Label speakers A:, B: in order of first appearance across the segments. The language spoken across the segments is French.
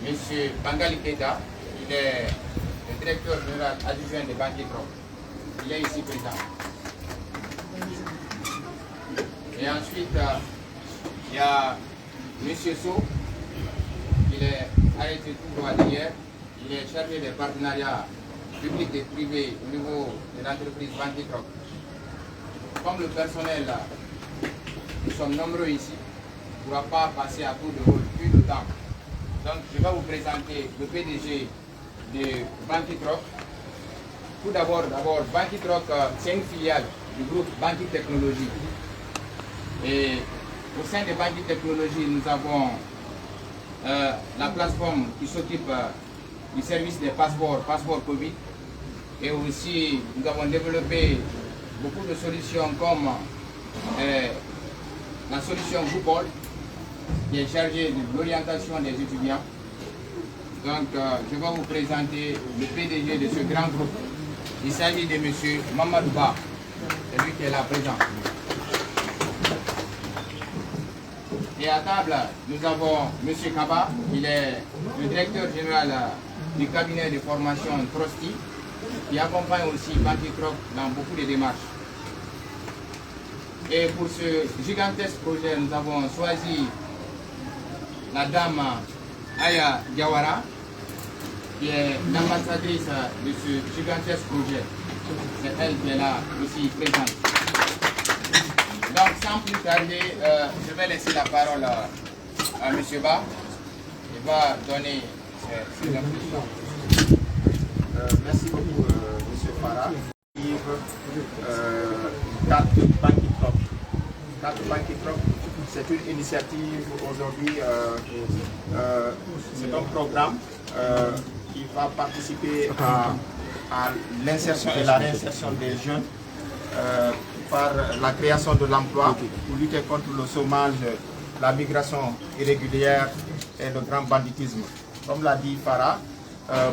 A: M. Bangali Keita, il est le directeur général adjoint de Banque Trop. Il est ici présent. Et ensuite, il y a M. So, il est arrêté tout droit d'hier. Il est chargé des partenariats publics et privés au niveau de l'entreprise Banque Trop. Comme le personnel, nous sommes nombreux ici, on ne pourra pas passer à tour de rôle plus de temps. Donc, je vais vous présenter le PDG de Banque Trop. Tout d'abord, Banque Trop, c'est une filiale du groupe Banque Technologie. Et au sein de Banque Technologie, nous avons la plateforme qui s'occupe du service des passeports Covid. Et aussi, nous avons développé beaucoup de solutions comme la solution Goupol, qui est chargée de l'orientation des étudiants. Donc, je vais vous présenter le PDG de ce grand groupe. Il s'agit de M. Mamadou Ba, c'est lui qui est là présent. Et à table, nous avons M. Kaba, il est le directeur général du cabinet de formation Trosti, qui accompagne aussi Banque Trop dans beaucoup de démarches. Et pour ce gigantesque projet, nous avons choisi la dame Aya Diawara, qui est l'ambassadrice de ce gigantesque projet. C'est elle qui est là aussi présente. Donc sans plus tarder, je vais laisser la parole à M. Ba. Il va donner ses impressions.
B: Merci beaucoup, M. Farah. Carte Banque Trop. Carte Banque Trop, c'est une initiative aujourd'hui, c'est un programme qui va participer à l'insertion et la réinsertion des jeunes par la création de l'emploi pour lutter contre le chômage, la migration irrégulière et le grand banditisme. Comme l'a dit Farah,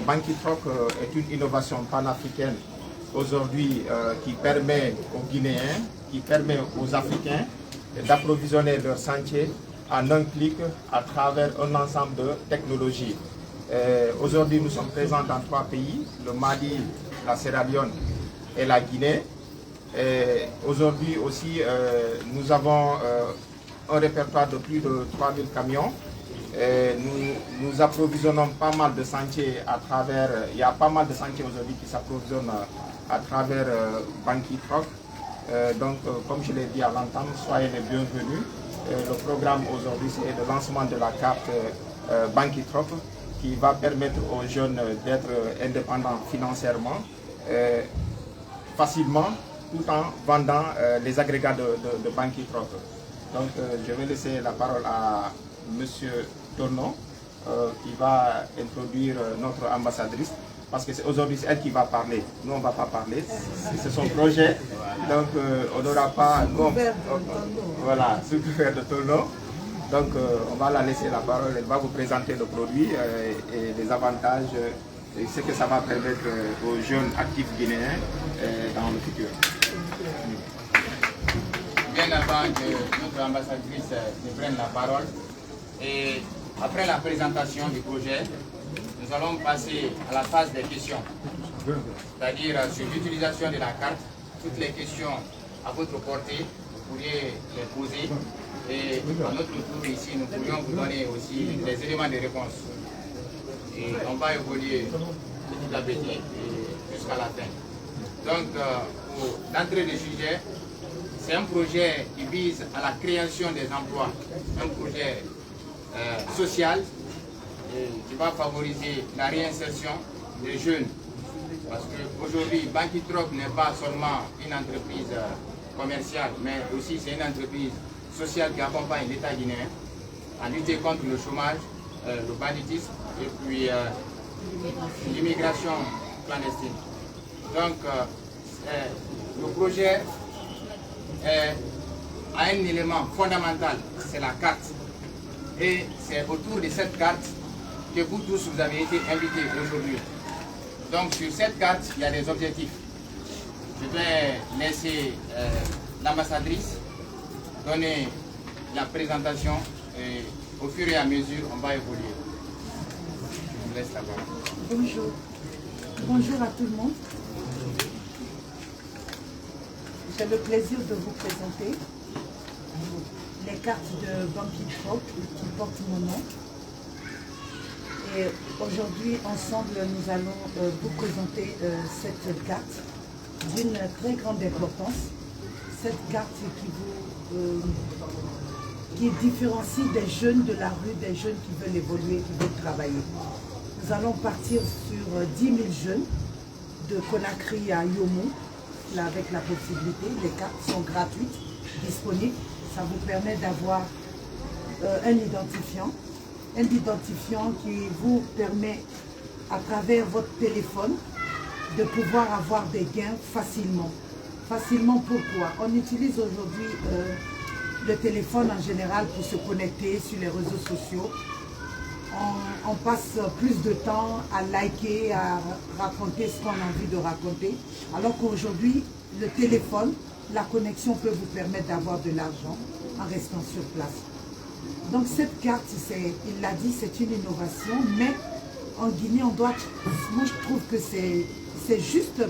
B: Banque Trop est une innovation panafricaine aujourd'hui qui permet aux Guinéens, qui permet aux Africains d'approvisionner leur sentier en un clic à travers un ensemble de technologies. Aujourd'hui, nous sommes présents dans 3 pays, le Mali, la Sierra Leone et la Guinée. Aujourd'hui aussi, nous avons un répertoire de plus de 3000 camions. Nous approvisionnons pas mal de sentiers à travers, il y a pas mal de sentiers aujourd'hui qui s'approvisionnent à travers Banque Trop. Donc, comme je l'ai dit à l'entame, soyez les bienvenus. Le programme aujourd'hui, c'est le lancement de la carte Banque Trop qui va permettre aux jeunes d'être indépendants financièrement, facilement, tout en vendant les agrégats de Banque Trop. Donc, je vais laisser la parole à M. Tournon qui va introduire notre ambassadrice. Parce que c'est aujourd'hui elle qui va parler. Nous, on ne va pas parler. C'est son projet. Donc, on n'aura pas... Voilà, sous couvert de Tournon. Donc, on va la laisser la parole. Elle va vous présenter le produit et les avantages et ce que ça va permettre aux jeunes actifs guinéens dans le futur.
A: Bien avant que notre ambassadrice ne prenne la parole, et après la présentation du projet, nous allons passer à la phase des questions. C'est-à-dire sur l'utilisation de la carte, toutes les questions à votre portée, vous pourriez les poser. Et à notre tour ici, nous pourrions vous donner aussi des éléments de réponse. Et on va évoluer petit à petit jusqu'à la fin. Donc, pour l'entrée du sujet, c'est un projet qui vise à la création des emplois, un projet social et qui va favoriser la réinsertion des jeunes. Parce qu'aujourd'hui, Banque Trop n'est pas seulement une entreprise commerciale, mais aussi c'est une entreprise sociale qui accompagne l'État guinéen à lutter contre le chômage, le banditisme et puis l'immigration clandestine. Donc, le projet a un élément fondamental, c'est la carte. Et c'est autour de cette carte que vous tous vous avez été invités aujourd'hui. Donc sur cette carte, il y a des objectifs. Je vais laisser l'ambassadrice donner la présentation et au fur et à mesure, on va évoluer. vous laisse la parole.
C: Bonjour. Bonjour à tout le monde. J'ai le plaisir de vous présenter les cartes de Banquet Trop qui portent mon nom. Et aujourd'hui, ensemble, nous allons vous présenter cette carte d'une très grande importance. Cette carte qui différencie des jeunes de la rue, des jeunes qui veulent évoluer, qui veulent travailler. Nous allons partir sur 10 000 jeunes de Conakry à Yomo, là, avec la possibilité. Les cartes sont gratuites, disponibles. Ça vous permet d'avoir un identifiant qui vous permet, à travers votre téléphone, de pouvoir avoir des gains facilement. Facilement pourquoi? On utilise aujourd'hui le téléphone en général pour se connecter sur les réseaux sociaux. On passe plus de temps à liker, à raconter ce qu'on a envie de raconter. Alors qu'aujourd'hui, le téléphone, la connexion peut vous permettre d'avoir de l'argent en restant sur place. Donc cette carte, il l'a dit, c'est une innovation, mais en Guinée, moi je trouve que c'est juste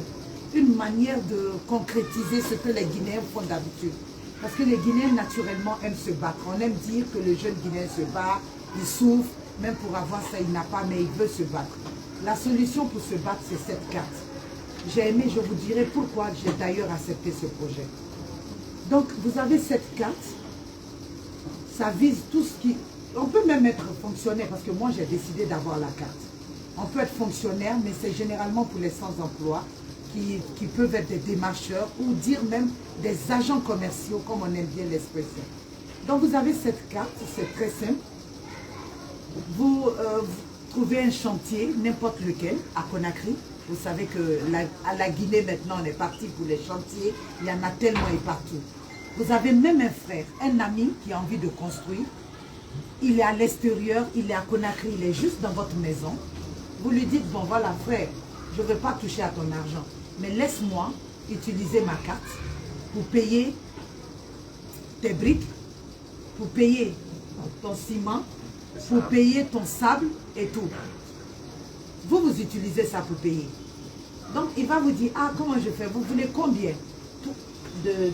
C: une manière de concrétiser ce que les Guinéens font d'habitude. Parce que les Guinéens, naturellement, aiment se battre. On aime dire que le jeune Guinéen se bat, il souffre, même pour avoir ça, il n'a pas, mais il veut se battre. La solution pour se battre, c'est cette carte. J'ai aimé, je vous dirai pourquoi j'ai d'ailleurs accepté ce projet. Donc, vous avez cette carte. Ça vise tout ce qui... On peut même être fonctionnaire, parce que moi, j'ai décidé d'avoir la carte. On peut être fonctionnaire, mais c'est généralement pour les sans-emploi, qui peuvent être des démarcheurs, ou dire même des agents commerciaux, comme on aime bien l'expression. Donc, vous avez cette carte, c'est très simple. Vous trouvez un chantier, n'importe lequel, à Conakry. Vous savez qu'à la Guinée, maintenant, on est parti pour les chantiers. Il y en a tellement et partout. Vous avez même un frère, un ami qui a envie de construire. Il est à l'extérieur, il est à Conakry, il est juste dans votre maison. Vous lui dites, bon voilà frère, je ne veux pas toucher à ton argent, mais laisse-moi utiliser ma carte pour payer tes briques, pour payer ton ciment, pour payer ton sable et tout. Vous utilisez ça pour payer. Donc il va vous dire, ah comment je fais, vous voulez combien de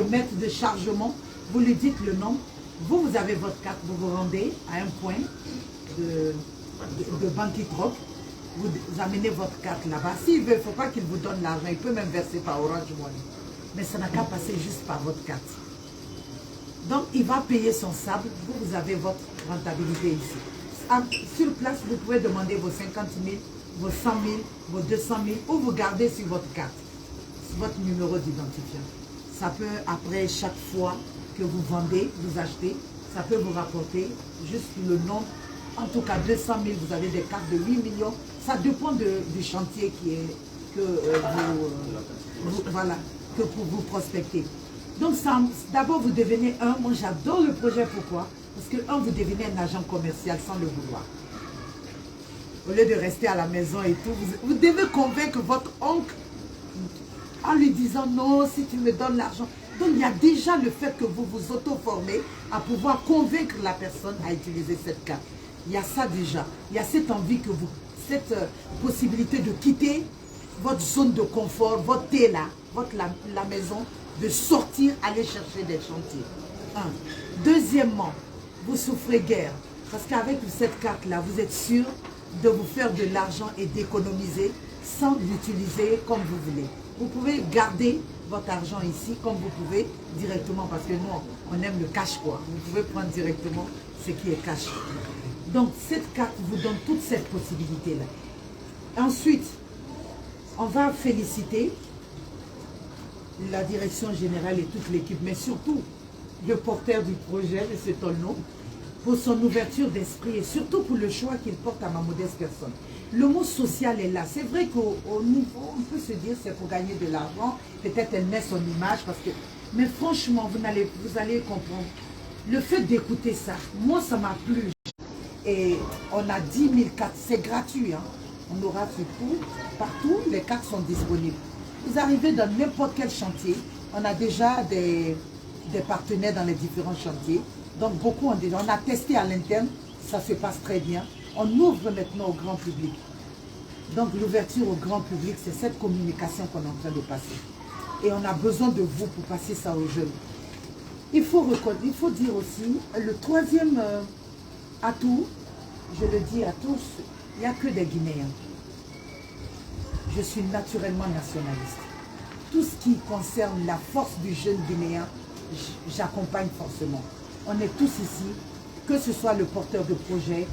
C: mètres de chargement, vous lui dites le nom, vous avez votre carte, vous vous rendez à un point de Banquet Trop, vous amenez votre carte là-bas. S'il veut, il ne faut pas qu'il vous donne l'argent, il peut même verser par Orange Money. Mais ça n'a qu'à passer juste par votre carte. Donc il va payer son sable, vous avez votre rentabilité ici. Sur place, vous pouvez demander vos 50 000, vos 100 000, vos 200 000, ou vous gardez sur votre carte, sur votre numéro d'identifiant. Ça peut, après chaque fois que vous vendez, vous achetez, ça peut vous rapporter juste le nombre. En tout cas, 200 000, vous avez des cartes de 8 millions. Ça dépend du chantier que vous prospectez. Donc, d'abord, vous devenez moi j'adore le projet, pourquoi? Parce que vous devenez un agent commercial sans le vouloir. Au lieu de rester à la maison et tout, vous devez convaincre votre oncle en lui disant non, si tu me donnes l'argent. Donc il y a déjà le fait que vous vous auto-formez à pouvoir convaincre la personne à utiliser cette carte. Il y a ça déjà. Il y a cette envie que cette possibilité de quitter votre zone de confort, votre thé là, la maison, de sortir, aller chercher des chantiers. Deuxièmement, vous souffrez guère. Parce qu'avec cette carte-là, vous êtes sûr de vous faire de l'argent et d'économiser sans l'utiliser comme vous voulez. Vous pouvez garder votre argent ici comme vous pouvez directement, parce que nous, on aime le cash quoi. Vous pouvez prendre directement ce qui est cash. Donc cette carte vous donne toute cette possibilité-là. Ensuite, on va féliciter la direction générale et toute l'équipe, mais surtout le porteur du projet, M. Tolno, pour son ouverture d'esprit et surtout pour le choix qu'il porte à ma modeste personne. Le mot social est là. C'est vrai qu'au niveau, on peut se dire c'est pour gagner de l'argent. Peut-être elle met son image, parce que... Mais franchement, vous allez comprendre. Le fait d'écouter ça, moi ça m'a plu. Et on a 10 000 cartes, c'est gratuit. Hein. On aura surtout, partout, les cartes sont disponibles. Vous arrivez dans n'importe quel chantier, on a déjà des partenaires dans les différents chantiers. Donc beaucoup ont déjà, on a testé à l'interne, ça se passe très bien. On ouvre maintenant au grand public. Donc l'ouverture au grand public, c'est cette communication qu'on est en train de passer. Et on a besoin de vous pour passer ça aux jeunes. Il faut dire aussi, le troisième atout, je le dis à tous, il n'y a que des Guinéens. Je suis naturellement nationaliste. Tout ce qui concerne la force du jeune Guinéen, j'accompagne forcément. On est tous ici, que ce soit le porteur de projet,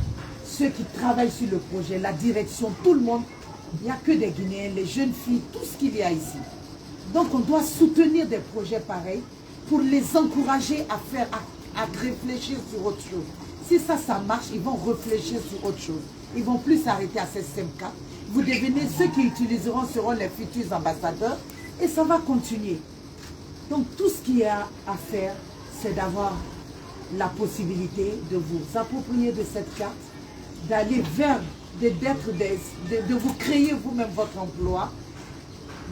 C: ceux qui travaillent sur le projet, la direction, tout le monde. Il n'y a que des Guinéens, les jeunes filles, tout ce qu'il y a ici. Donc on doit soutenir des projets pareils pour les encourager à réfléchir sur autre chose. Si ça marche, ils vont réfléchir sur autre chose. Ils ne vont plus s'arrêter à CSMK. Vous devenez, ceux qui utiliseront seront les futurs ambassadeurs et ça va continuer. Donc tout ce qu'il y a à faire, c'est d'avoir la possibilité de vous approprier de cette carte, d'aller vers, de vous créer vous-même votre emploi,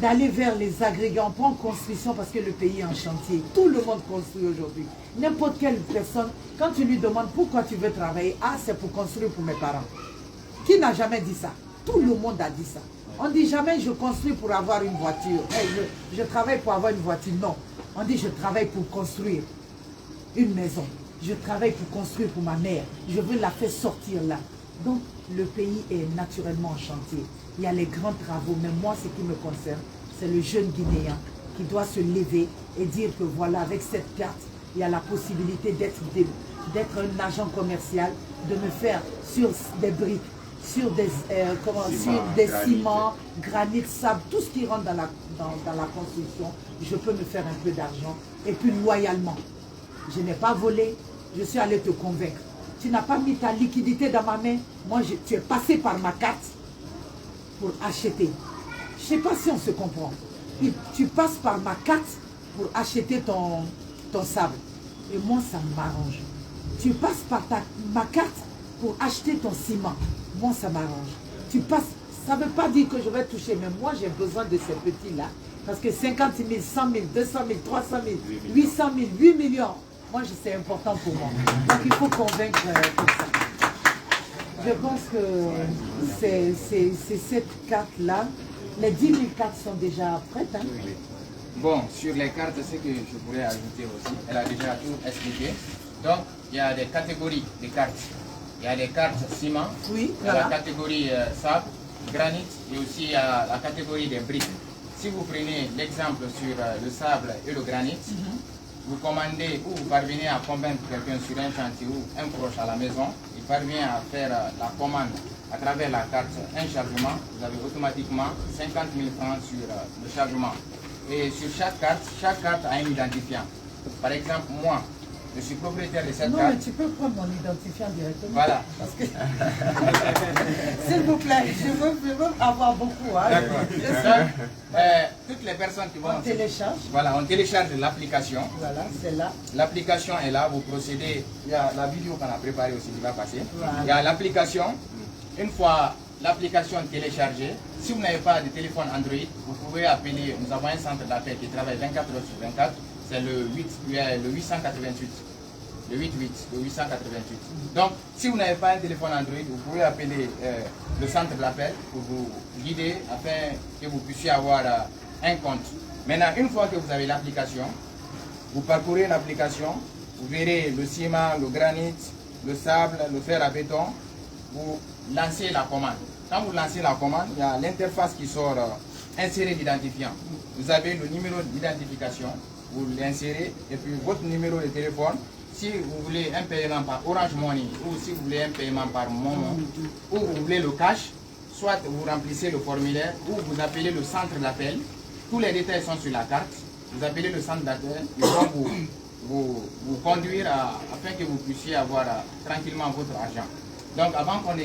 C: d'aller vers les agrégants, pas en construction parce que le pays est en chantier. Tout le monde construit aujourd'hui. N'importe quelle personne, quand tu lui demandes pourquoi tu veux travailler, ah c'est pour construire pour mes parents. Qui n'a jamais dit ça? Tout le monde a dit ça. On dit jamais je construis pour avoir une voiture. Hey, je travaille pour avoir une voiture. Non. On dit je travaille pour construire une maison. Je travaille pour construire pour ma mère. Je veux la faire sortir là. Donc le pays est naturellement en chantier. Il y a les grands travaux, mais moi ce qui me concerne, c'est le jeune Guinéen qui doit se lever et dire que voilà, avec cette carte, il y a la possibilité d'être un agent commercial, de me faire sur des briques, sur des, ciments, granit, sable, tout ce qui rentre dans la construction, je peux me faire un peu d'argent. Et puis loyalement, je n'ai pas volé, je suis allé te convaincre. Tu n'as pas mis ta liquidité dans ma main, moi tu es passé par ma carte pour acheter. Je ne sais pas si on se comprend. Tu passes par ma carte pour acheter ton sable. Et moi, ça m'arrange. Tu passes par ma carte pour acheter ton ciment. Moi, ça m'arrange. Tu passes, ça ne veut pas dire que je vais toucher, mais moi, j'ai besoin de ces petits-là. Parce que 50 000, 100 000, 200 000, 300 000, 800 000, 8 millions, moi, c'est important pour moi. Donc, il faut convaincre tout ça. Je pense que c'est cette carte-là. Les 10 000 cartes sont déjà prêtes. Hein?
A: Bon, sur les cartes, ce que je pourrais ajouter aussi, elle a déjà tout expliqué. Donc, il y a des catégories de cartes. Il y a des cartes ciment,
C: oui,
A: il y a la catégorie sable, granit et aussi il y a la catégorie des briques. Si vous prenez l'exemple sur le sable et le granit, vous commandez ou vous parvenez à convaincre quelqu'un sur un chantier ou un proche à la maison, il parvient à faire la commande à travers la carte, un chargement, vous avez automatiquement 50 000 francs sur le chargement. Et sur chaque carte a un identifiant. Par exemple, moi, je suis propriétaire de cette carte.
C: Non, mais tu peux prendre mon identifiant directement.
A: Voilà.
C: Parce que... S'il vous plaît, je veux avoir beaucoup. Hein.
A: D'accord. Toutes les personnes qui vont...
C: On télécharge.
A: Voilà, on télécharge l'application.
C: Voilà, c'est là.
A: L'application est là, vous procédez. Il y a la vidéo qu'on a préparée aussi qui va passer.
C: Voilà.
A: Il y a l'application. Une fois l'application téléchargée, si vous n'avez pas de téléphone Android, vous pouvez appeler, nous avons un centre d'appel qui travaille 24 heures sur 24, c'est le 888. Le 888. Donc, si vous n'avez pas un téléphone Android, vous pouvez appeler le centre d'appel pour vous guider afin que vous puissiez avoir un compte. Maintenant, une fois que vous avez l'application, vous parcourez l'application, vous verrez le ciment, le granit, le sable, le fer à béton, vous lancez la commande. Quand vous lancez la commande, il y a l'interface qui sort insérer l'identifiant. Vous avez le numéro d'identification, vous l'insérez et puis votre numéro de téléphone. Si vous voulez un paiement par Orange Money ou si vous voulez un paiement par Momo ou vous voulez le cash, soit vous remplissez le formulaire ou vous appelez le centre d'appel. Tous les détails sont sur la carte. Vous appelez le centre d'appel, ils vont vous conduire afin que vous puissiez avoir tranquillement votre argent. Donc avant qu'on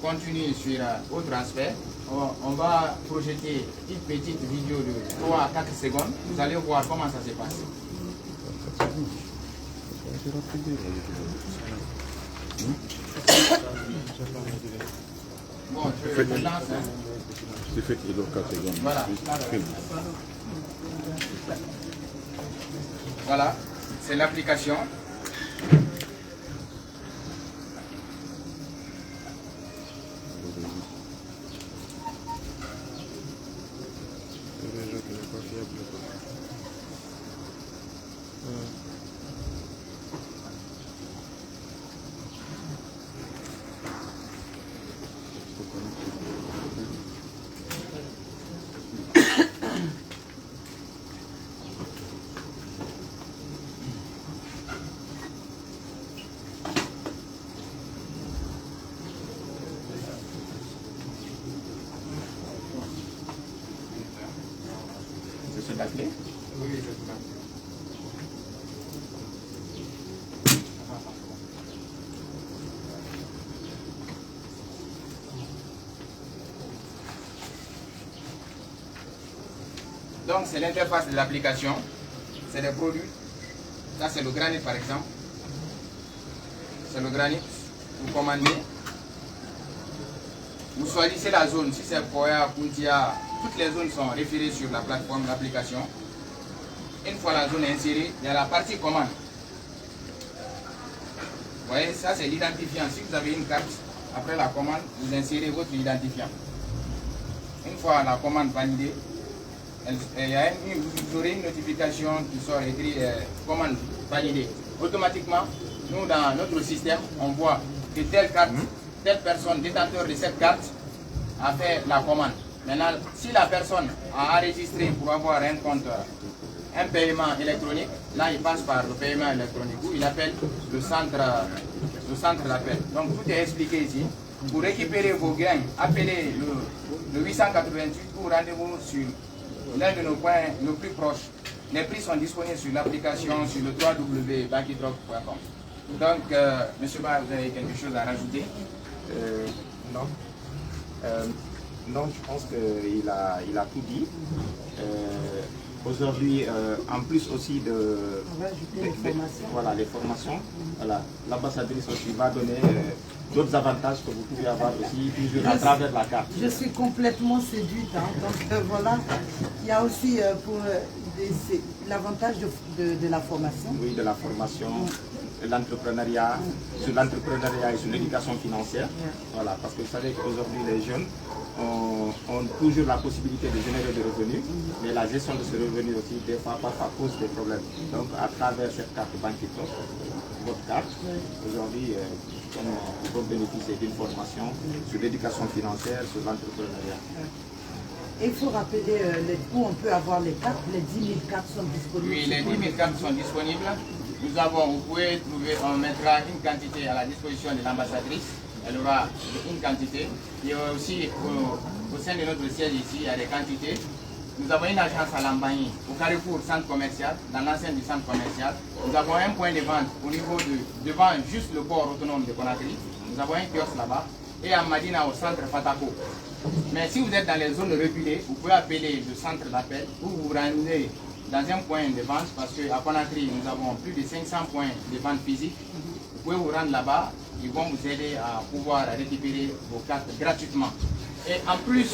A: continue sur autre aspect, on va projeter une petite vidéo de 3 à 4 secondes. Vous allez voir comment ça se passe. Bon, je lance.
D: C'est fait qu'il y a 4 secondes.
A: Voilà. Voilà, c'est l'application.
B: ta clé?
A: Oui, je vous l'ai. Donc c'est l'interface de l'application, c'est des produits. Là c'est le granit par exemple. C'est le granit. Vous commandez. Vous choisissez la zone. Si c'est Poya, Puntia, toutes les zones sont référées sur la plateforme, l'application. Une fois la zone insérée, il y a la partie commande. Vous voyez, ça c'est l'identifiant. Si vous avez une carte, après la commande, vous insérez votre identifiant. Une fois la commande validée, vous aurez une notification qui sort écrit commande validée. Automatiquement, nous dans notre système, on voit que telle carte, telle personne détenteur de cette carte a fait la commande. Maintenant, si la personne a enregistré pour avoir un compte, un paiement électronique, là il passe par le paiement électronique où il appelle le centre d'appel. Donc tout est expliqué ici. Pour récupérer vos gains, appelez le 888 ou rendez-vous sur l'un de nos points les plus proches. Les prix sont disponibles sur l'application, sur le www.bankidrop.com. Donc, M. Ba, vous avez quelque chose à rajouter?
B: Non. Non, je pense qu'il a tout dit. Aujourd'hui, en plus aussi voilà, les formations, voilà, l'ambassadrice aussi va donner d'autres avantages que vous pouvez avoir aussi toujours à travers la carte.
C: Je suis complètement séduite, hein, donc voilà, il y a aussi pour l'avantage de la formation.
B: Oui, de la formation, l'entrepreneuriat, sur l'entrepreneuriat et sur l'éducation financière. Voilà, parce que vous savez qu'aujourd'hui les jeunes ont toujours la possibilité de générer des revenus, mais la gestion de ces revenus aussi, des fois, parfois pose des problèmes. Donc, à travers cette carte Bankidrop, votre carte, aujourd'hui, ils vont bénéficier d'une formation sur l'éducation financière, sur l'entrepreneuriat.
C: Il faut rappeler où on peut avoir les cartes, les 10 000 cartes sont disponibles.
A: Oui, les 10 000 cartes sont disponibles. Vous pouvez trouver, on mettra une quantité à la disposition de l'ambassadrice. Elle aura une quantité. Et aussi, au sein de notre siège ici, il y a des quantités. Nous avons une agence à Lambagne, au Carrefour Centre Commercial, dans l'enceinte du centre commercial. Nous avons un point de vente au niveau devant juste le port autonome de Conakry. Nous avons un kiosque là-bas. Et à Madina, au centre Fatako. Mais si vous êtes dans les zones reculées, vous pouvez appeler le centre d'appel ou vous rendez dans un point de vente, parce qu'à Conakry, nous avons plus de 500 points de vente physique. Vous pouvez vous rendre là-bas, ils vont vous aider à pouvoir récupérer vos cartes gratuitement. Et en plus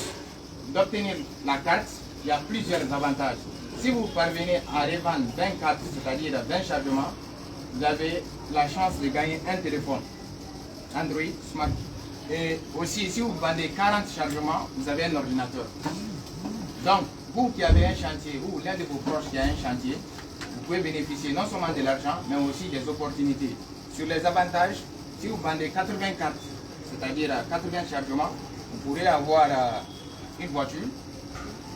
A: d'obtenir la carte, il y a plusieurs avantages. Si vous parvenez à revendre 20 cartes, c'est-à-dire 20 chargements, vous avez la chance de gagner un téléphone Android Smart. Et aussi, si vous vendez 40 chargements, vous avez un ordinateur. Donc, vous qui avez un chantier ou l'un de vos proches qui a un chantier, vous pouvez bénéficier non seulement de l'argent, mais aussi des opportunités. Sur les avantages, si vous vendez 80 cartes, c'est-à-dire 80 chargements, vous pourrez avoir une voiture.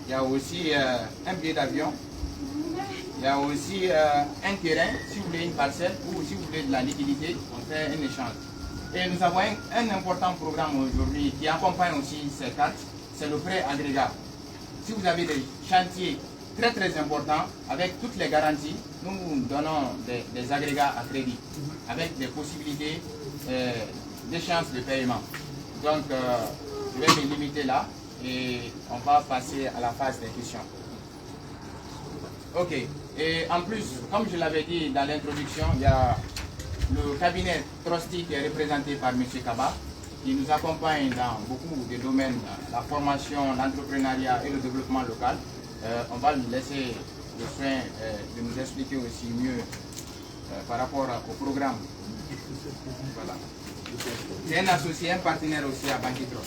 A: Il y a aussi un billet d'avion. Il y a aussi un terrain, si vous voulez une parcelle ou si vous voulez de la liquidité, on fait un échange. Et nous avons un important programme aujourd'hui qui accompagne aussi ces cartes, c'est le prêt agrégat. Si vous avez des chantiers très très importants, avec toutes les garanties, nous vous donnons des agrégats à crédit, avec des possibilités d'échéance de paiement. Donc, je vais me limiter là et on va passer à la phase des questions. Ok, et en plus, comme je l'avais dit dans l'introduction, il y a le cabinet Trusty qui est représenté par M. Kaba, qui nous accompagne dans beaucoup de domaines, la formation, l'entrepreneuriat et le développement local. On va lui laisser le soin de nous expliquer aussi mieux par rapport au programme. Voilà. C'est un associé, un partenaire aussi à Bankidrop.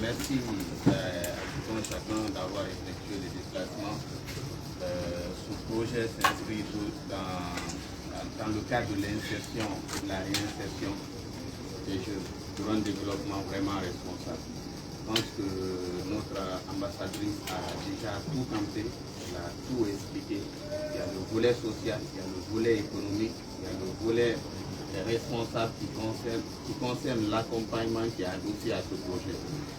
E: Merci à tout chacun d'avoir effectué le déplacement. Ce projet s'inscrit dans le cadre de l'insertion, de la réinsertion des jeunes pour un développement vraiment responsable. Je pense que notre ambassadrice a déjà tout tenté, elle a tout expliqué. Il y a le volet social, il y a le volet économique, il y a le volet responsables qui concernent l'accompagnement qui est adossé à ce projet.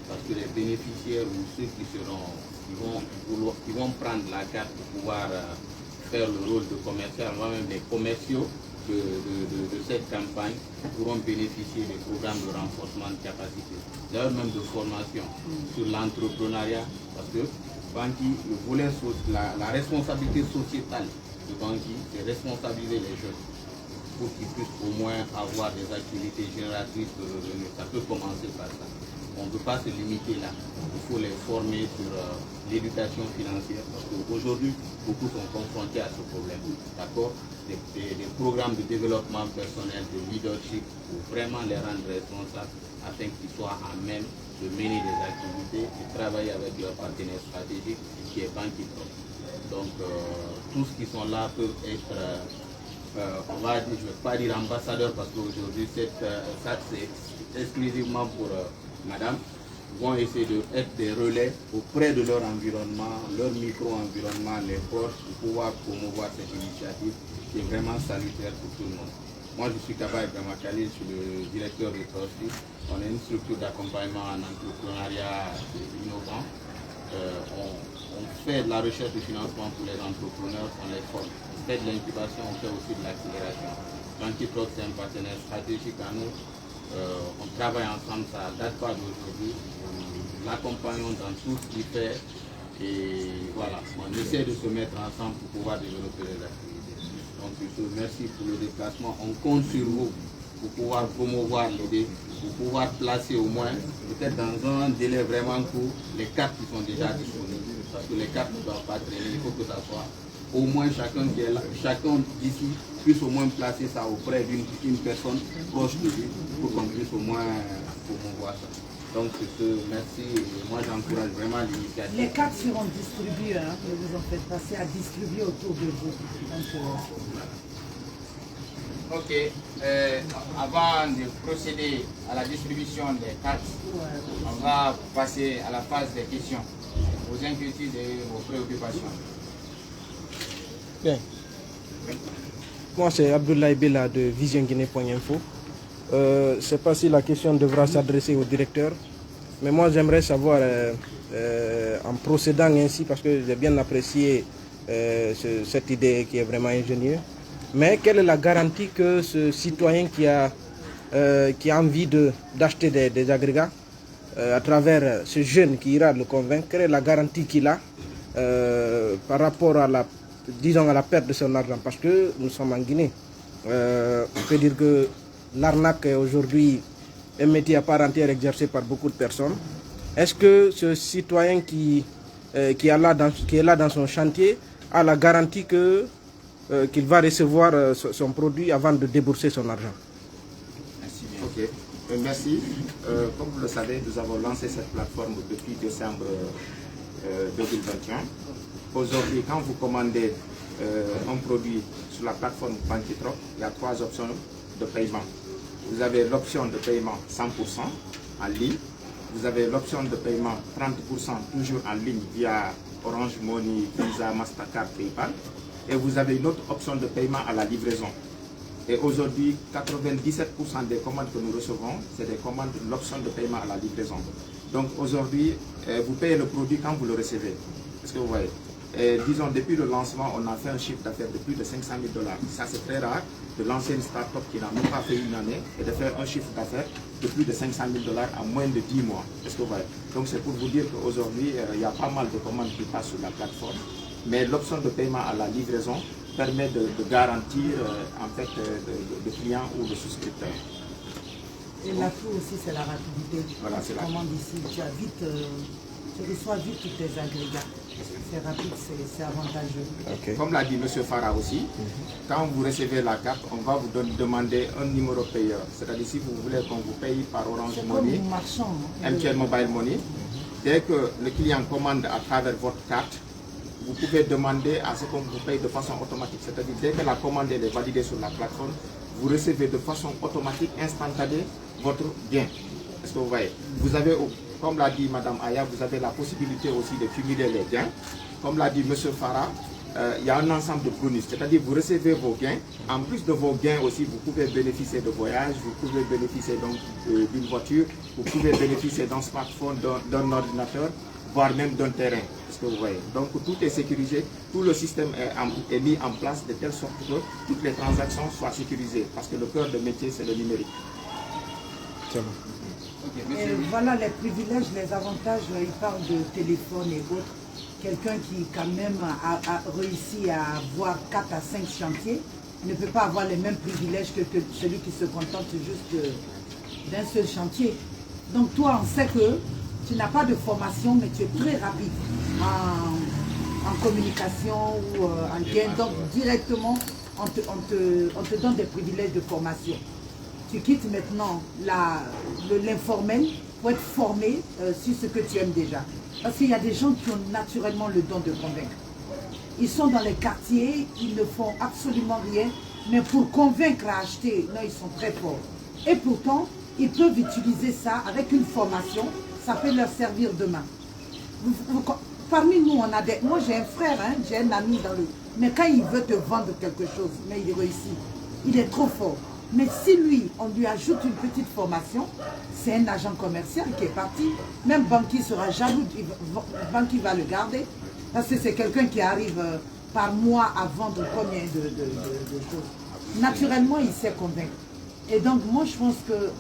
E: Parce que les bénéficiaires ou ceux qui vont prendre la carte pour pouvoir faire le rôle de commercial, même des commerciaux de cette campagne pourront bénéficier des programmes de renforcement de capacité, d'ailleurs même de formation sur l'entrepreneuriat, parce que Banqui, le volet, la responsabilité sociétale de Banqui, c'est responsabiliser les jeunes pour qu'ils puissent au moins avoir des activités génératrices de revenus. Ça peut commencer par ça. On ne peut pas se limiter là. Il faut les former sur l'éducation financière, parce qu'aujourd'hui, beaucoup sont confrontés à ce problème. D'accord? Des programmes de développement personnel, de leadership, pour vraiment les rendre responsables afin qu'ils soient à même de mener des activités et travailler avec leur partenaire stratégique qui est Banqui Trop. Donc, tous qui sont là peuvent être, on va dire, je ne vais pas dire ambassadeurs, parce qu'aujourd'hui, ça c'est exclusivement pour madame, vont essayer d'être des relais auprès de leur environnement, leur micro-environnement, les proches, pour pouvoir promouvoir cette initiative qui est vraiment salutaire pour tout le monde. Moi, je suis Kaba Ibrahima Khalil, je suis le directeur de Trusty. On est une structure d'accompagnement en entrepreneuriat innovant. On fait de la recherche de financement pour les entrepreneurs, on les forme. On fait de l'incubation, on fait aussi de l'accélération. Banqui Trop, c'est un partenaire stratégique à nous. On travaille ensemble, ça ne date pas d'aujourd'hui. L'accompagnons dans tout ce qu'il fait et voilà, on essaie de se mettre ensemble pour pouvoir développer les activités. Donc merci pour le déplacement. On compte sur vous pour pouvoir promouvoir l'idée, pour pouvoir placer au moins, peut-être dans un délai vraiment court, les cartes qui sont déjà disponibles. Parce que les cartes ne doivent pas traîner, il faut que ça soit au moins chacun qui est là, chacun d'ici puisse au moins placer ça auprès d'une personne proche de lui pour qu'on puisse au moins promouvoir ça. Donc merci, et moi j'encourage vraiment l'initiative.
C: Les cartes seront distribuées, hein, ne vous en faites pas, c'est à distribuer autour de vous. Donc,
A: ok, avant de procéder à la distribution des cartes, on va passer à la phase des questions, vos inquiétudes et vos préoccupations.
F: Bien. Moi, c'est Abdoulaye Bella de visionguinée.info. Je ne sais pas si la question devra s'adresser au directeur, mais moi, j'aimerais savoir, en procédant ainsi, parce que j'ai bien apprécié cette idée qui est vraiment ingénieuse, mais quelle est la garantie que ce citoyen qui a envie d'acheter des agrégats, à travers ce jeune qui ira le convaincre, quelle est la garantie qu'il a par rapport à la perte de son argent, parce que nous sommes en Guinée. On peut dire que l'arnaque est aujourd'hui un métier à part entière exercé par beaucoup de personnes. Est-ce que ce citoyen qui est là dans son chantier a la garantie qu'il va recevoir son produit avant de débourser son argent?
B: Merci bien. Ok, merci. Comme vous le savez, nous avons lancé cette plateforme depuis décembre 2021. Aujourd'hui, quand vous commandez un produit sur la plateforme Banqui Trop, il y a 3 options de paiement. Vous avez l'option de paiement 100% en ligne. Vous avez l'option de paiement 30% toujours en ligne via Orange Money, Visa, Mastercard, PayPal. Et vous avez une autre option de paiement à la livraison. Et aujourd'hui, 97% des commandes que nous recevons, c'est des commandes de l'option de paiement à la livraison. Donc aujourd'hui, vous payez le produit quand vous le recevez. Est-ce que vous voyez? Et disons, depuis le lancement, on a fait un chiffre d'affaires de plus de 500 000 $. Ça, c'est très rare de lancer une start-up qui n'a même pas fait une année et de faire un chiffre d'affaires de plus de 500 000 $ en moins de 10 mois. Est-ce que vous voyez? Donc, c'est pour vous dire qu'aujourd'hui, il y a pas mal de commandes qui passent sur la plateforme. Mais l'option de paiement à la livraison permet de garantir en fait de clients ou de souscripteurs.
C: Et l'atout aussi, c'est la rapidité.
B: Voilà, c'est la
C: commande ici, tu reçois vite tous tes agrégats. C'est rapide, c'est avantageux.
F: Okay.
B: Comme l'a dit M. Farah aussi, quand vous recevez la carte, on va vous demander un numéro payeur. C'est-à-dire si vous voulez qu'on vous paye par Orange Money, MTN Mobile Money, dès que le client commande à travers votre carte, vous pouvez demander à ce qu'on vous paye de façon automatique. C'est-à-dire dès que la commande est validée sur la plateforme, vous recevez de façon automatique, instantanée, votre bien. Est-ce que vous voyez? Vous avez, comme l'a dit Mme Aya, vous avez la possibilité aussi de cumuler les gains. Comme l'a dit M. Farah, il y a un ensemble de bonus, c'est-à-dire vous recevez vos gains. En plus de vos gains aussi, vous pouvez bénéficier de voyages, vous pouvez bénéficier d'une voiture, vous pouvez bénéficier d'un smartphone, d'un ordinateur, voire même d'un terrain, ce que vous voyez. Donc tout est sécurisé, tout le système est mis en place de telle sorte que toutes les transactions soient sécurisées, parce que le cœur de métier, c'est le numérique.
C: Et voilà les privilèges, les avantages, il parle de téléphone et autres. Quelqu'un qui quand même a réussi à avoir 4 à 5 chantiers ne peut pas avoir les mêmes privilèges que celui qui se contente juste d'un seul chantier. Donc toi, on sait que tu n'as pas de formation, mais tu es très rapide en communication ou en gain. Donc directement, on te donne des privilèges de formation. Tu quittes maintenant l'informel pour être formé sur ce que tu aimes déjà. Parce qu'il y a des gens qui ont naturellement le don de convaincre. Ils sont dans les quartiers, ils ne font absolument rien, mais pour convaincre à acheter, non, ils sont très forts. Et pourtant, ils peuvent utiliser ça avec une formation, ça peut leur servir demain. Parmi nous, on a des... Moi, j'ai un frère, hein, j'ai un ami dans le... Mais quand il veut te vendre quelque chose, mais il réussit. Il est trop fort. Mais si lui, on lui ajoute une petite formation, c'est un agent commercial qui est parti. Même Banqui sera jaloux, Banqui va le garder. Parce que c'est quelqu'un qui arrive par mois à vendre combien de choses. Naturellement, il sait convaincre. Et donc, moi, je pense que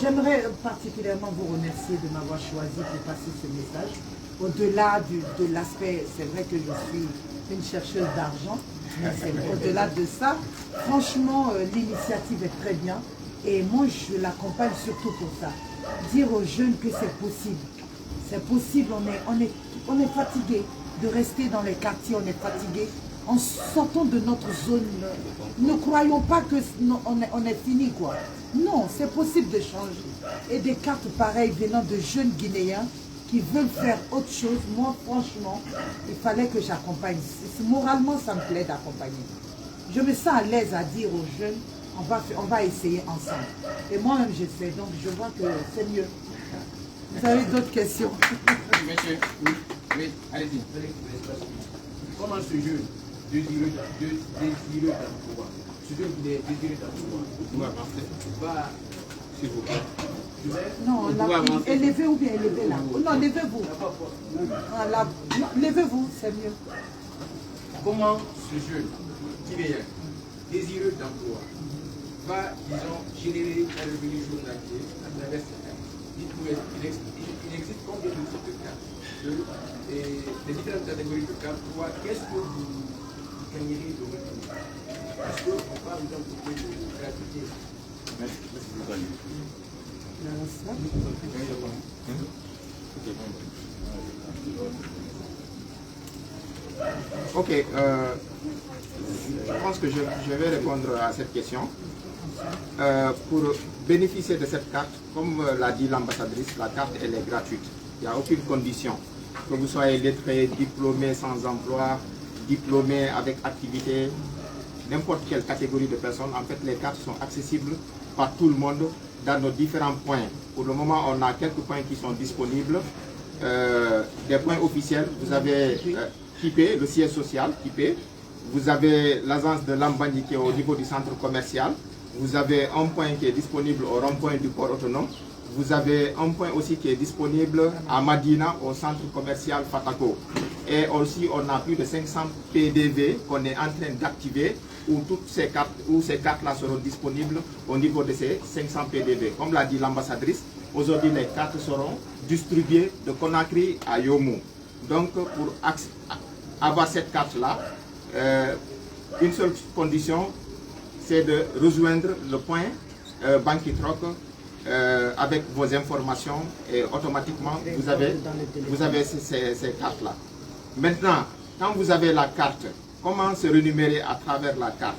C: j'aimerais particulièrement vous remercier de m'avoir choisi pour passer ce message. Au-delà de l'aspect, c'est vrai que je suis une chercheuse d'argent, mais au-delà de ça, franchement, l'initiative est très bien. Et moi, je l'accompagne surtout pour ça. Dire aux jeunes que c'est possible. C'est possible, on est fatigué de rester dans les quartiers, on est fatigué. En sortant de notre zone, ne croyons pas qu'on est fini, quoi. Non, c'est possible de changer. Et des cartes pareilles venant de jeunes Guinéens qui veulent faire autre chose, moi, franchement, il fallait que j'accompagne. Moralement, ça me plaît d'accompagner. Je me sens à l'aise à dire aux jeunes, on va essayer ensemble. Et moi-même, je sais, donc je vois que c'est mieux. Vous avez d'autres questions?
A: Monsieur, oui, allez-y.
G: Comment ce jeune désireux d'emploi, ce jeune qui est désireux d'emploi, va, s'il vous plaît,
C: non, élevez ou bien élevez là. Non, levez-vous. Levez-vous, c'est mieux.
G: Comment ce jeune Guinéen désireux d'emploi va, disons, générer un revenu journalier à travers cette carte? Dites-nous, il existe combien de types de cartes, des différentes catégories de cartes? Qu'est-ce que vous gagneriez de revenu? Est-ce qu'on parle d'un peu de gratuité?
B: Ok, je pense que je vais répondre à cette question. Pour bénéficier de cette carte, comme l'a dit l'ambassadrice, la carte elle est gratuite. Il n'y a aucune condition. Que vous soyez lettré, diplômé sans emploi, diplômé avec activité, n'importe quelle catégorie de personnes, en fait les cartes sont accessibles par tout le monde dans nos différents points. Pour le moment, on a quelques points qui sont disponibles. Des points officiels, vous avez Kipé, le siège social, Kipé. Vous avez l'agence de Lambani qui est au niveau du centre commercial. Vous avez un point qui est disponible au rond-point du port autonome. Vous avez un point aussi qui est disponible à Madina, au centre commercial Fatako. Et aussi, on a plus de 500 PDV qu'on est en train d'activer, où toutes ces cartes-là seront disponibles au niveau de ces 500 PDV. Comme l'a dit l'ambassadrice, aujourd'hui, les cartes seront distribuées de Conakry à Yomou. Donc, pour avoir cette carte-là, une seule condition, c'est de rejoindre le point Banqui Troc avec vos informations et automatiquement vous avez ces cartes-là. Maintenant, quand vous avez la carte, comment se rémunérer à travers la carte?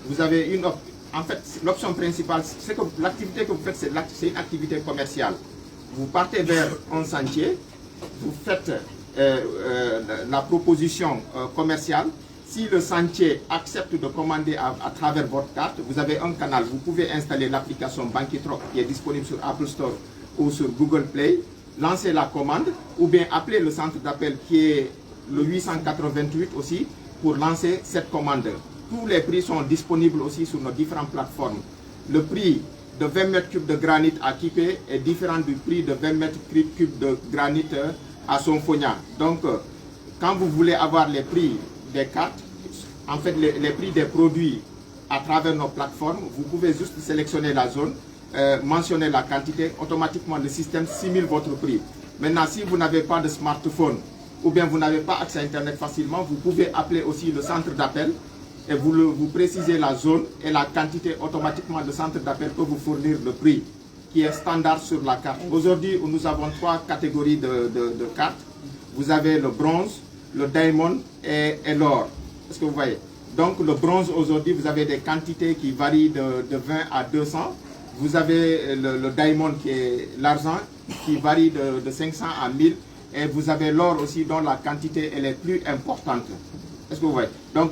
B: Vous avez une option. En fait, l'option principale, c'est que l'activité que vous faites, c'est une activité commerciale. Vous partez vers un sentier, vous faites la proposition commerciale. Si le sentier accepte de commander à travers votre carte, vous avez un canal. Vous pouvez installer l'application Banqui Troc qui est disponible sur Apple Store ou sur Google Play, lancer la commande ou bien appeler le centre d'appel qui est le 888 aussi, pour lancer cette commande. Tous les prix sont disponibles aussi sur nos différentes plateformes. Le prix de 20 mètres cubes de granit à Kipé est différent du prix de 20 mètres cubes de granit à Sonfonia. Donc, quand vous voulez avoir les prix des cartes, en fait les prix des produits à travers nos plateformes, vous pouvez juste sélectionner la zone, mentionner la quantité, automatiquement le système simule votre prix. Maintenant, si vous n'avez pas de smartphone ou bien vous n'avez pas accès à Internet facilement, vous pouvez appeler aussi le centre d'appel et vous précisez la zone et la quantité. Automatiquement, le centre d'appel peut vous fournir le prix qui est standard sur la carte. Aujourd'hui, nous avons 3 catégories de cartes. Vous avez le bronze, le diamond et l'or. Est-ce que vous voyez? Donc le bronze aujourd'hui, vous avez des quantités qui varient de 20 à 200. Vous avez le diamond qui est l'argent qui varie de 500 à 1000. Et vous avez l'or aussi dont la quantité elle est plus importante. Est-ce que vous voyez? Donc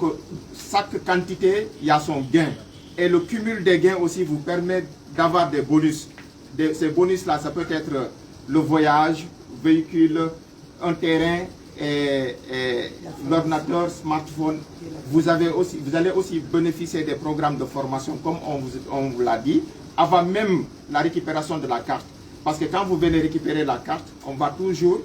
B: chaque quantité, il y a son gain. Et le cumul des gains aussi vous permet d'avoir des bonus. Ces bonus-là, ça peut être le voyage, véhicule, un terrain, et l'ordinateur, smartphone. Vous allez aussi bénéficier des programmes de formation, comme on vous l'a dit, avant même la récupération de la carte. Parce que quand vous venez récupérer la carte, on va toujours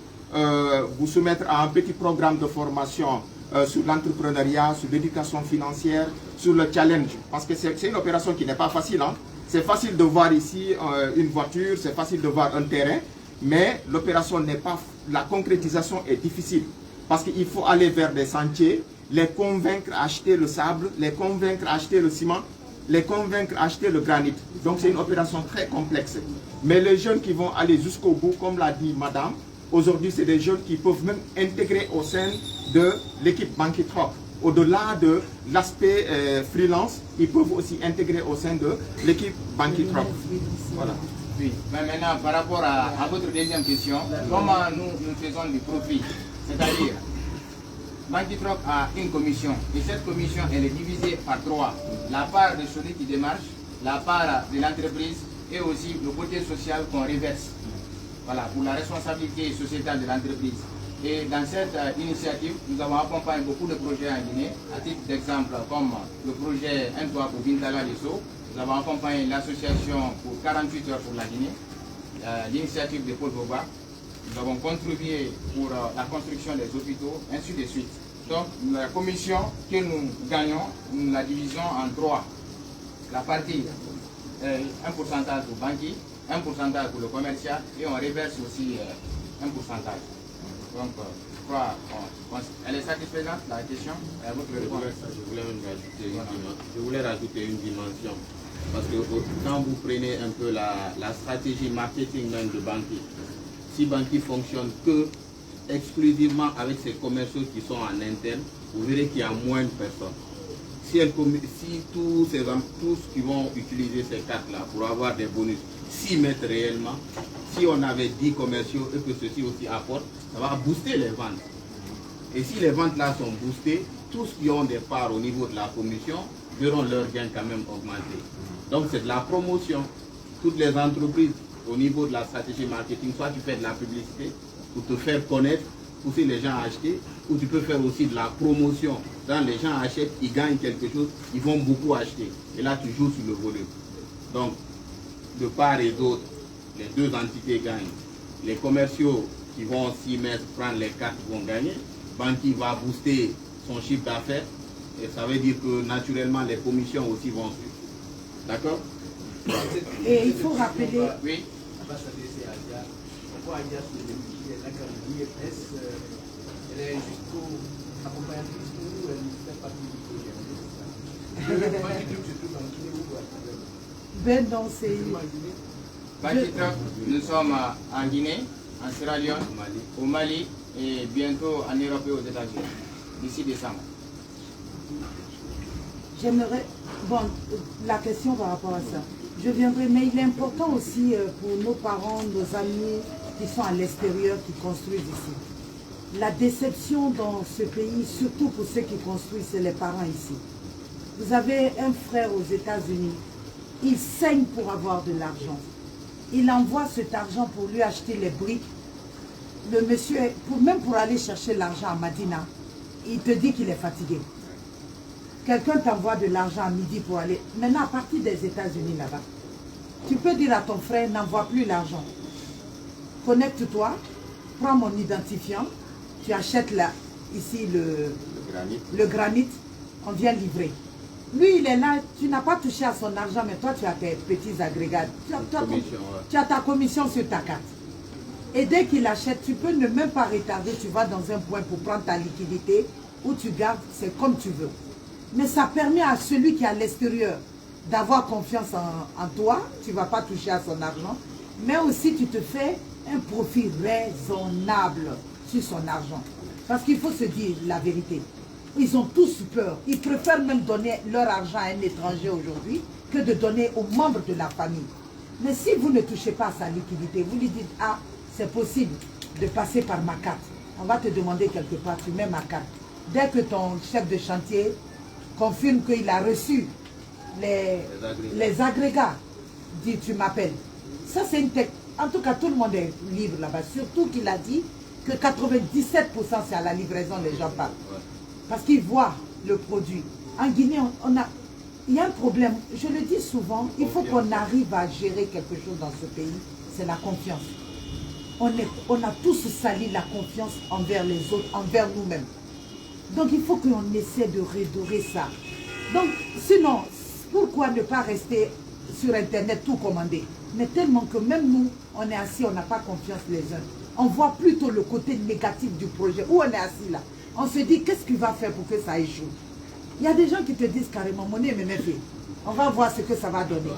B: vous soumettre à un petit programme de formation sur l'entrepreneuriat, sur l'éducation financière, sur le challenge. Parce que c'est une opération qui n'est pas facile. Hein. C'est facile de voir ici une voiture, c'est facile de voir un terrain, mais l'opération n'est pas... La concrétisation est difficile parce qu'il faut aller vers des sentiers, les convaincre à acheter le sable, les convaincre à acheter le ciment, les convaincre à acheter le granit. Donc c'est une opération très complexe. Mais les jeunes qui vont aller jusqu'au bout, comme l'a dit madame, aujourd'hui c'est des jeunes qui peuvent même intégrer au sein de l'équipe Banquitrop. Au-delà de l'aspect freelance, ils peuvent aussi intégrer au sein de l'équipe Banquitrop. Voilà.
A: Oui, mais maintenant par rapport à votre deuxième question, comment nous faisons du profit? C'est-à-dire, Banquitrop a une commission et cette commission elle est divisée par 3. La part de celui qui démarche, la part de l'entreprise et aussi le côté social qu'on reverse. Voilà, pour la responsabilité sociétale de l'entreprise. Et dans cette initiative, nous avons accompagné beaucoup de projets en Guinée, à titre d'exemple comme le projet Un toit pour Bintala Lesso. Nous avons accompagné l'association pour 48 heures pour la Guinée, l'initiative de Paul Boba. Nous avons contribué pour la construction des hôpitaux, ainsi de suite. Donc la commission que nous gagnons, nous la divisons en 3. La partie, un pourcentage pour banquier, un pourcentage pour le commercial et on reverse aussi un pourcentage. Donc, elle est satisfaisante, la question?
E: Je voulais rajouter une dimension. Parce que quand vous prenez un peu la stratégie marketing même de Banqui, si Banqui fonctionne que exclusivement avec ses commerciaux qui sont en interne, vous verrez qu'il y a moins de personnes. Si tous qui vont utiliser ces cartes-là pour avoir des bonus, s'y mettent réellement, si on avait 10 commerciaux et que ceci aussi apporte, ça va booster les ventes. Et si les ventes là sont boostées, tous qui ont des parts au niveau de la commission verront leurs gains quand même augmenter. Donc c'est de la promotion. Toutes les entreprises au niveau de la stratégie marketing, soit tu fais de la publicité pour te faire connaître, pousser les gens à acheter, ou tu peux faire aussi de la promotion. Quand les gens achètent, ils gagnent quelque chose, ils vont beaucoup acheter. Et là tu joues sur le volume. Donc de part et d'autre, les deux entités gagnent. Les commerciaux qui vont s'y mettre, prendre les cartes, vont gagner. Banqui va booster son chiffre d'affaires. Et ça veut dire que naturellement les commissions aussi vont suivre. D'accord?
C: Et il faut rappeler...
A: Oui.
G: Elle est jusqu'au accompagnatrice ou elle fait partie du projet?
C: Ben dans ces...
A: Banquitrop, nous sommes en Guinée, en Sierra Leone, au Mali et bientôt en Europe et aux États-Unis, d'ici décembre.
C: J'aimerais... Bon, la question par rapport à ça. Je viendrai, mais il est important aussi pour nos parents, nos amis qui sont à l'extérieur, qui construisent ici. La déception dans ce pays, surtout pour ceux qui construisent, c'est les parents ici. Vous avez un frère aux États-Unis, il saigne pour avoir de l'argent. Il envoie cet argent pour lui acheter les briques. Le monsieur, même pour aller chercher l'argent à Madina, il te dit qu'il est fatigué. Quelqu'un t'envoie de l'argent à midi pour aller. Maintenant, à partir des États-Unis là-bas, tu peux dire à ton frère, n'envoie plus l'argent. Connecte-toi, prends mon identifiant, tu achètes là, ici le granit, on vient livrer. Lui, il est là, tu n'as pas touché à son argent, mais toi, tu as tes petits agrégats. Tu as ta commission sur ta carte. Et dès qu'il achète, tu peux ne même pas retarder, tu vas dans un point pour prendre ta liquidité, ou tu gardes, c'est comme tu veux. Mais ça permet à celui qui est à l'extérieur d'avoir confiance en toi, tu ne vas pas toucher à son argent, mais aussi tu te fais un profit raisonnable sur son argent. Parce qu'il faut se dire la vérité. Ils ont tous peur. Ils préfèrent même donner leur argent à un étranger aujourd'hui que de donner aux membres de la famille. Mais si vous ne touchez pas à sa liquidité, vous lui dites, ah, c'est possible de passer par ma carte. On va te demander quelque part, tu mets ma carte. Dès que ton chef de chantier confirme qu'il a reçu les agrégats, dit tu m'appelles. Ça c'est une technique. En tout cas, tout le monde est libre là-bas. Surtout qu'il a dit que 97% c'est à la livraison, les gens parlent. Parce qu'ils voient le produit. En Guinée, il y a un problème. Je le dis souvent, il faut qu'on arrive à gérer quelque chose dans ce pays. C'est la confiance. On a tous sali la confiance envers les autres, envers nous-mêmes. Donc il faut qu'on essaie de redorer ça. Donc sinon, pourquoi ne pas rester sur Internet tout commander? Mais tellement que même nous, on est assis, on n'a pas confiance les uns. On voit plutôt le côté négatif du projet. Où on est assis là, on se dit qu'est-ce qu'il va faire pour que ça échoue. Il y a des gens qui te disent carrément, mon nez, on va voir ce que ça va donner.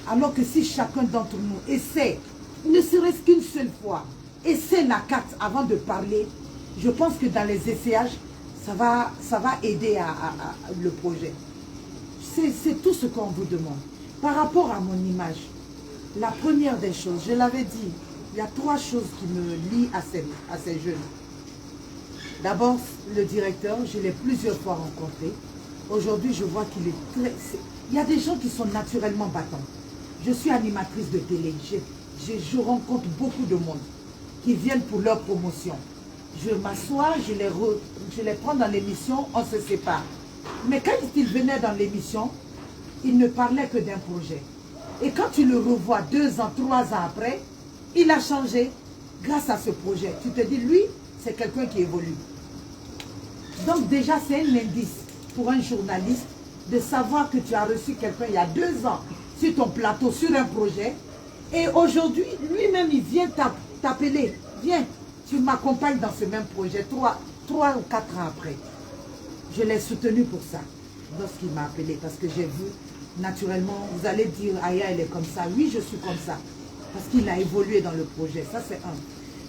C: Alors que si chacun d'entre nous essaie, ne serait-ce qu'une seule fois, essaie la carte avant de parler, je pense que dans les essayages, ça va aider le projet. C'est tout ce qu'on vous demande. Par rapport à mon image, la première des choses, je l'avais dit, il y a 3 choses qui me lient à ces jeunes. D'abord, le directeur, je l'ai plusieurs fois rencontré. Aujourd'hui, je vois qu'il est très... Il y a des gens qui sont naturellement battants. Je suis animatrice de télé. Je rencontre beaucoup de monde qui viennent pour leur promotion. Je m'assois, je les prends dans l'émission, on se sépare. Mais quand il venait dans l'émission, il ne parlait que d'un projet. Et quand tu le revois 2 ans, 3 ans après, il a changé grâce à ce projet. Tu te dis, lui, c'est quelqu'un qui évolue. Donc déjà, c'est un indice pour un journaliste de savoir que tu as reçu quelqu'un il y a 2 ans sur ton plateau, sur un projet. Et aujourd'hui, lui-même, il vient t'appeler. Viens, tu m'accompagnes dans ce même projet 3 ou 4 ans après. Je l'ai soutenu pour ça, lorsqu'il m'a appelé, parce que j'ai vu, naturellement, vous allez dire, Aya, elle est comme ça. Oui, je suis comme ça, parce qu'il a évolué dans le projet. Ça, c'est un.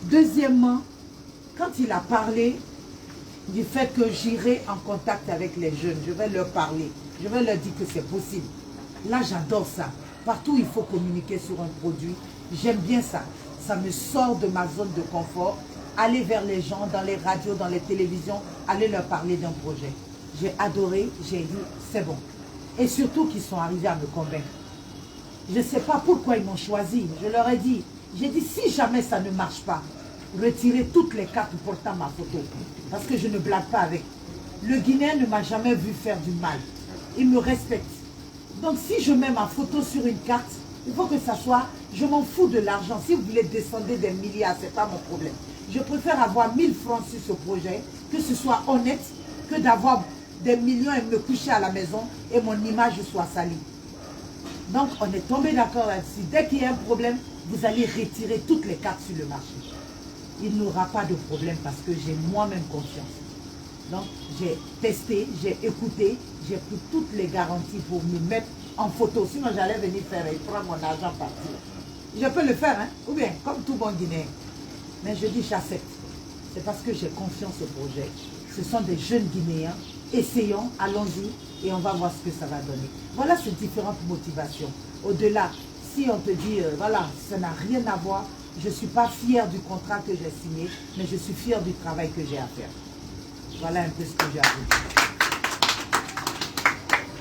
C: Deuxièmement, quand il a parlé du fait que j'irai en contact avec les jeunes, je vais leur parler, je vais leur dire que c'est possible. Là, j'adore ça. Partout, il faut communiquer sur un produit. J'aime bien ça. Ça me sort de ma zone de confort. Aller vers les gens, dans les radios, dans les télévisions, aller leur parler d'un projet. J'ai adoré, j'ai dit, c'est bon. Et surtout qu'ils sont arrivés à me convaincre. Je ne sais pas pourquoi ils m'ont choisi. Je leur ai dit, j'ai dit, si jamais ça ne marche pas, retirez toutes les cartes portant ma photo. Parce que je ne blague pas avec. Le Guinéen ne m'a jamais vu faire du mal. Il me respecte. Donc si je mets ma photo sur une carte, il faut que ça soit, je m'en fous de l'argent. Si vous voulez descendre des milliards, ce n'est pas mon problème. Je préfère avoir 1000 francs sur ce projet, que ce soit honnête, que d'avoir des millions et me coucher à la maison et mon image soit salie. Donc on est tombé d'accord là-dessus. Dès qu'il y a un problème, vous allez retirer toutes les cartes sur le marché. Il n'y aura pas de problème parce que j'ai moi-même confiance. Donc j'ai testé, j'ai écouté, j'ai pris toutes les garanties pour me mettre en photo. Sinon j'allais venir faire et prendre mon argent partir. Je peux le faire, hein? Ou bien comme tout bon Guinéen. Mais je dis j'accepte. C'est parce que j'ai confiance au projet. Ce sont des jeunes Guinéens. Essayons, allons-y et on va voir ce que ça va donner. Voilà ces différentes motivations. Au-delà, si on te dit, voilà, ça n'a rien à voir, je ne suis pas fière du contrat que j'ai signé, mais je suis fière du travail que j'ai à faire. Voilà un peu ce que j'ai à vous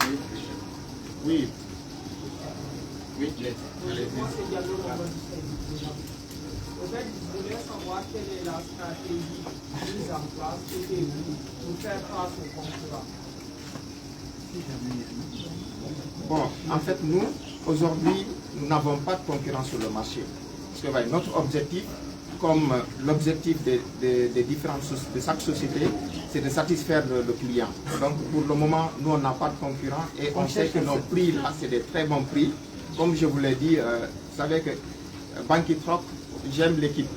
C: dire.
A: Oui. Oui,
H: Au fait, je voulais savoir quelle est la stratégie mise en place côté vous pour faire face aux concurrents.
B: Bon, en fait, nous, aujourd'hui, nous n'avons pas de concurrence sur le marché. Parce que notre objectif, comme l'objectif de chaque société, c'est de satisfaire le client. Donc, pour le moment, nous, on n'a pas de concurrent et on sait que nos prix, là, c'est des très bons prix. Comme je vous l'ai dit, vous savez que Banque Troc, j'aime l'équipe.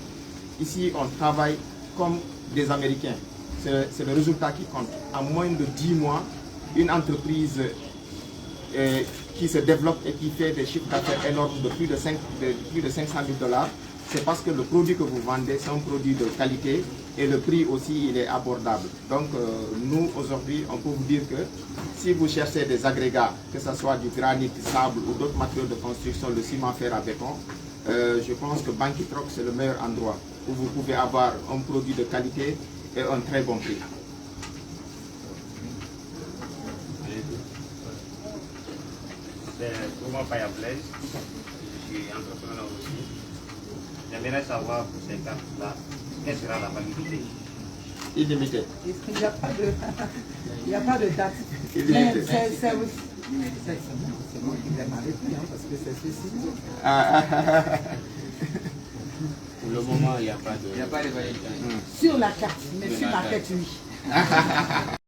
B: Ici, on travaille comme des Américains. C'est le résultat qui compte. En moins de 10 mois, une entreprise qui se développe et qui fait des chiffres d'affaires énormes de plus de 500 000 $, c'est parce que le produit que vous vendez, c'est un produit de qualité et le prix aussi, il est abordable. Donc, nous, aujourd'hui, on peut vous dire que si vous cherchez des agrégats, que ce soit du granit, du sable ou d'autres matériaux de construction, le ciment, fer à béton, je pense que Banque Troc, c'est le meilleur endroit où vous pouvez avoir un produit de qualité et un très bon prix.
E: Pour moi, Paya Blaise, je suis entrepreneur aussi. J'aimerais savoir pour ces cartes-là, quelle sera la validité?
B: Illimité.
C: Il n'y a pas de, il n'y a pas de date.
B: Illimité.
C: C'est
I: moi qui vais m'arrêter, parce que c'est ceci.
E: Pour le moment, il n'y a pas de...
G: Il n'y a pas de validité.
C: sur la carte, mais sur la tête, oui.